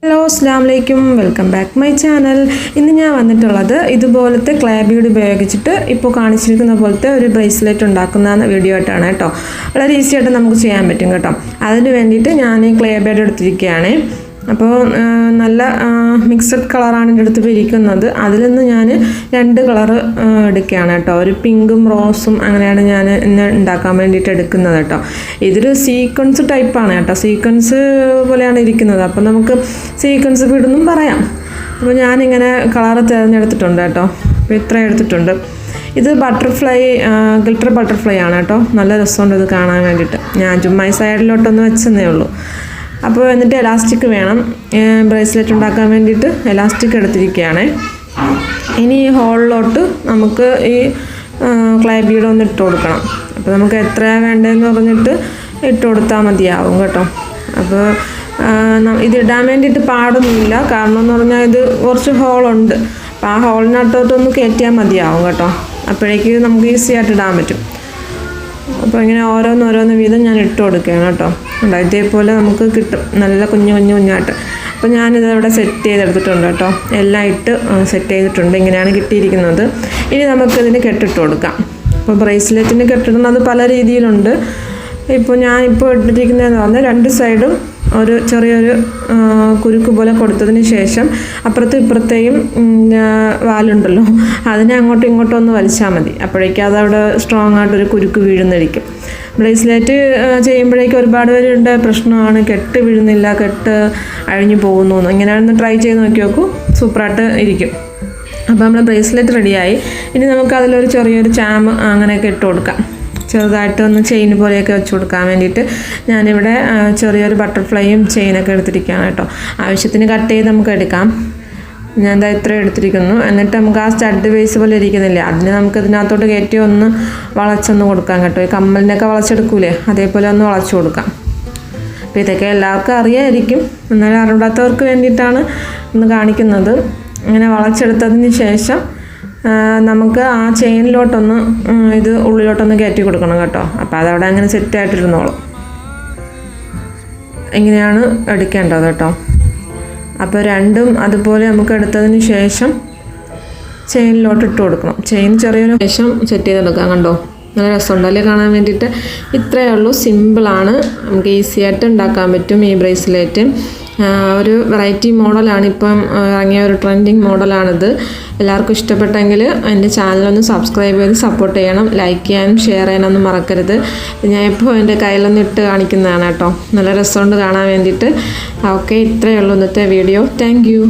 Hello അസ്സലാമു അലൈക്കും welcome back my channel. ഇന്ന് ഞാൻ വന്നിട്ടുള്ളത് ഇതുപോലത്തെ ക്ലേ ബീഡ് ഉപയോഗിച്ചിട്ട് ഇപ്പോൾ കാണിച്ചിരിക്കുന്ന പോലത്തെ ഒരു ബ്രേസ്ലെറ്റ് ഉണ്ടാക്കുന്ന വീഡിയോ ആയിട്ടാണ് കേട്ടോ. വളരെ ഈസി ആയിട്ട് നമുക്ക് ചെയ്യാൻ പറ്റും കേട്ടോ. അതിന് വേണ്ടിയിട്ട് ഞാൻ ക്ലേ ബീഡ് എടുത്തിരിക്കുകയാണ്. അപ്പോൾ നല്ല മിക്സഡ് കളറാണ് എൻ്റെ അടുത്ത് ഇരിക്കുന്നത്. അതിൽ നിന്ന് ഞാൻ 2 കളറ് എടുക്കുകയാണ് കേട്ടോ. ഒരു പിങ്കും റോസും അങ്ങനെയാണ് ഞാൻ ഇന്ന് ഉണ്ടാക്കാൻ വേണ്ടിയിട്ട് എടുക്കുന്നത് കേട്ടോ. ഇതൊരു സീക്വൻസ് ടൈപ്പാണ് കേട്ടോ. സീക്വൻസ് പോലെയാണ് ഇരിക്കുന്നത്. അപ്പോൾ നമുക്ക് സീക്വൻസ് ബീഡെന്നും പറയാം. അപ്പോൾ ഞാനിങ്ങനെ കളറ് തിരഞ്ഞെടുത്തിട്ടുണ്ട് കേട്ടോ. അപ്പോൾ ഇത്രയും എടുത്തിട്ടുണ്ട്. ഇത് ബട്ടർഫ്ലൈ ഗിൽട്ടർ ബട്ടർഫ്ലൈ ആണ് കേട്ടോ. നല്ല രസമുണ്ട് ഇത് കാണാൻ വേണ്ടിയിട്ട്. ഞാൻ ചുമ്മാ സൈഡിലോട്ടൊന്ന് വെച്ചതേ ഉള്ളൂ. അപ്പോൾ എന്നിട്ട് എലാസ്റ്റിക് വേണം ബ്രേസ്ലെറ്റ് ഉണ്ടാക്കാൻ വേണ്ടിയിട്ട്. എലാസ്റ്റിക് എടുത്തിരിക്കുകയാണ്. ഇനി ഈ ഹോളിലോട്ട് നമുക്ക് ഈ ക്ലേ ബീഡ് ഒന്ന് ഇട്ട് കൊടുക്കണം. അപ്പോൾ നമുക്ക് എത്രയാണ് വേണ്ടതെന്ന് പറഞ്ഞിട്ട് ഇട്ട് കൊടുത്താൽ മതിയാവും കേട്ടോ. അപ്പോൾ ഇതിടാൻ വേണ്ടിയിട്ട് പാടൊന്നുമില്ല. കാരണം എന്ന് പറഞ്ഞാൽ ഇത് കുറച്ച് ഹോളുണ്ട്. അപ്പോൾ ആ ഹോളിനകത്തോട്ടൊന്ന് കയറ്റിയാൽ മതിയാവും കേട്ടോ. അപ്പോഴേക്ക് നമുക്ക് ഈസി ആയിട്ട് ഇടാൻ പറ്റും. അപ്പോൾ ഇങ്ങനെ ഓരോന്ന് വീതം ഞാൻ ഇട്ട് കൊടുക്കുകയാണ് കേട്ടോ. ഇതേപോലെ നമുക്ക് കിട്ടും നല്ല കുഞ്ഞായിട്ട്. അപ്പോൾ ഞാനിതവിടെ സെറ്റ് ചെയ്തെടുത്തിട്ടുണ്ട് കേട്ടോ. എല്ലാം ഇട്ട് സെറ്റ് ചെയ്തിട്ടുണ്ട്. ഇങ്ങനെയാണ് കിട്ടിയിരിക്കുന്നത്. ഇനി നമുക്കിതിന് കെട്ടിട്ട് കൊടുക്കാം. അപ്പോൾ ബ്രേസ്ലെറ്റിന് കെട്ടിടുന്നത് പല രീതിയിലുണ്ട്. ഇപ്പോൾ ഞാനിപ്പോൾ ഇട്ടിരിക്കുന്നതെന്ന് പറഞ്ഞാൽ 2 സൈഡും ഒരു ചെറിയൊരു കുരുക്ക് പോലെ കൊടുത്തതിന് ശേഷം അപ്പുറത്തും ഇപ്പുറത്തെയും വാലുണ്ടല്ലോ, അതിനെ അങ്ങോട്ടും ഇങ്ങോട്ടും ഒന്ന് വലിച്ചാൽ മതി. അപ്പോഴേക്കും അതവിടെ സ്ട്രോങ് ആയിട്ടൊരു കുരുക്ക് വീഴുന്നിരിക്കും. ബ്രേസ്ലെറ്റ് ചെയ്യുമ്പോഴേക്കും ഒരുപാട് പേരുണ്ട് പ്രശ്നമാണ് കെട്ട് വീഴുന്നില്ല, കെട്ട് അഴിഞ്ഞു പോകുന്നു. ഇങ്ങനെയാണെന്ന് ട്രൈ ചെയ്ത് നോക്കി നോക്കൂ, സൂപ്പറായിട്ട് ഇരിക്കും. അപ്പോൾ നമ്മൾ ബ്രേസ്ലെറ്റ് റെഡിയായി. ഇനി നമുക്ക് അതിലൊരു ചെറിയൊരു ചാം അങ്ങനെയൊക്കെ ഇട്ട് കൊടുക്കാം. ചെറുതായിട്ട് ഒന്ന് ചെയിൻ പോലെയൊക്കെ വെച്ച് കൊടുക്കാൻ വേണ്ടിയിട്ട് ഞാനിവിടെ ചെറിയൊരു ബട്ടർഫ്ലൈയും ചെയിനൊക്കെ എടുത്തിരിക്കുകയാണ് കേട്ടോ. ആവശ്യത്തിന് കട്ട് ചെയ്ത് നമുക്ക് എടുക്കാം. ഞാൻ എന്താ ഇത്ര എടുത്തിരിക്കുന്നു. എന്നിട്ട് നമുക്ക് ആ സ്റ്റഡ് ബേസ് പോലെ ഇരിക്കുന്നില്ലേ, അതിന് നമുക്ക് ഇതിനകത്തോട്ട് കയറ്റി ഒന്ന് വളച്ചൊന്ന് കൊടുക്കാം കേട്ടോ. ഈ കമ്മലിനൊക്കെ വളച്ചെടുക്കൂലേ, അതേപോലെ ഒന്ന് വളച്ചു കൊടുക്കാം. അപ്പോൾ ഇതൊക്കെ എല്ലാവർക്കും അറിയാമായിരിക്കും, എന്നാലും അറിവിടാത്തവർക്ക് വേണ്ടിയിട്ടാണ് ഒന്ന് കാണിക്കുന്നത്. ഇങ്ങനെ വളച്ചെടുത്തതിന് ശേഷം നമുക്ക് ആ ചെയിനിലോട്ടൊന്ന് ഇത് ഉള്ളിലോട്ടൊന്ന് കയറ്റി കൊടുക്കണം കേട്ടോ. അപ്പോൾ അതവിടെ അങ്ങനെ സെറ്റായിട്ടിരുന്നോളും. ഇങ്ങനെയാണ് എടുക്കേണ്ടത് കേട്ടോ. അപ്പോൾ രണ്ടും അതുപോലെ നമുക്ക് എടുത്തതിന് ശേഷം ചെയിനിലോട്ട് ഇട്ട് കൊടുക്കണം. ചെയിൻ ചെറിയൊരു ശേഷം സെറ്റ് ചെയ്തെടുക്കാം. കണ്ടോ, നല്ല രസമുണ്ടല്ലേ കാണാൻ വേണ്ടിയിട്ട്. ഇത്രയേ ഉള്ളൂ, സിമ്പിളാണ്, നമുക്ക് ഈസി ആയിട്ട് ഉണ്ടാക്കാൻ പറ്റും ഈ ബ്രേസ്ലെറ്റ്. ഒരു വെറൈറ്റി മോഡലാണ്, ഇപ്പം ഇറങ്ങിയ ഒരു ട്രെൻഡിങ് മോഡലാണിത്. എല്ലാവർക്കും ഇഷ്ടപ്പെട്ടെങ്കിൽ എൻ്റെ ചാനലൊന്ന് സബ്സ്ക്രൈബ് ചെയ്ത് സപ്പോർട്ട് ചെയ്യണം. ലൈക്ക് ചെയ്യാനും ഷെയർ ചെയ്യാനൊന്നും മറക്കരുത്. ഞാൻ ഇപ്പോൾ എൻ്റെ കയ്യിലൊന്ന് ഇട്ട് കാണിക്കുന്നതാണ് കേട്ടോ. നല്ല രസമുണ്ട് കാണാൻ വേണ്ടിയിട്ട്. ഓക്കെ, ഇത്രയേ ഉള്ളൂ ഇന്നത്തെ വീഡിയോ. Thank you.